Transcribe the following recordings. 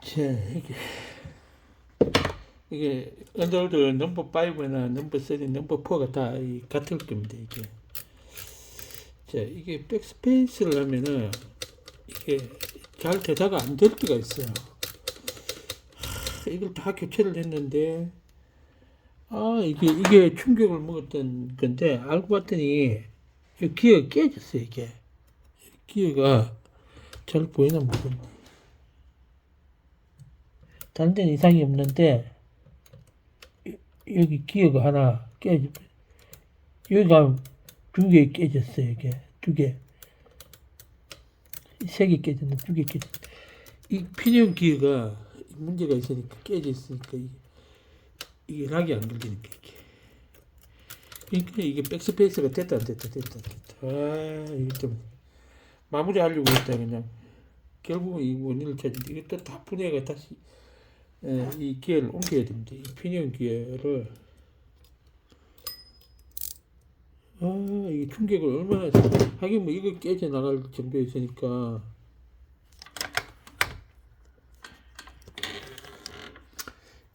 자, 이게 언더로드 넘버 5나 넘버 3, 넘버 4가 다 같을 겁니다. 이게. 자, 이게 백스페이스를 하면은 이게 잘 되다가 안 될 때가 있어요. 이걸 다 교체를 했는데, 이게 충격을 먹었던 건데, 알고 봤더니, 이 기어가 깨졌어요, 이게. 기어가 잘 보이나 모르겠네. 다른 데는 이상이 없는데, 여기 기어가 하나 깨져, 여기가 두 개 깨졌어요, 이게. 두 개. 세 개 깨졌네, 두 개 깨졌네. 이 피니언 기어가 문제가 있으니까, 깨져 있으니까, 이게 락이 안 걸리니까, 이게. 그러니까 이게 백스페이스가 됐다, 안 됐다, 됐다, 안 됐다. 이거 좀, 마무리 하려고 했다, 그냥. 결국은 이 원인을 찾는데, 이것도 다 분해가 다시, 이 기어를 옮겨야 됩니다. 이 피니언 기어를. 이게 충격을 얼마나, 하긴 뭐 이거 깨져 나갈 정도였으니까,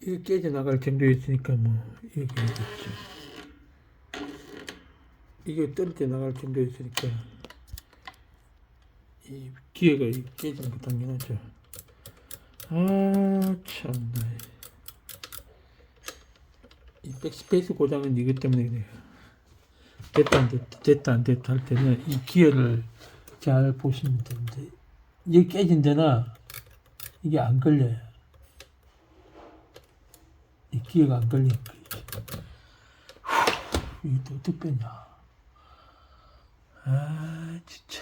이거 깨져 나갈 정도였으니까, 뭐, 이렇게 되겠죠. 이거 떨어져 나갈 정도였으니까, 이 기어가 깨지는 거 당연하죠. 참나. 이 백스페이스 고장은 이것 때문에 그래요. 됐다 안 됐다 할 때는 이 기어를 잘 보시면 됩니다. 이게 깨진 데나 이게 안 걸려요. 이 기어가 안 걸리니까. 이게 또 어떻게 빼냐. 진짜.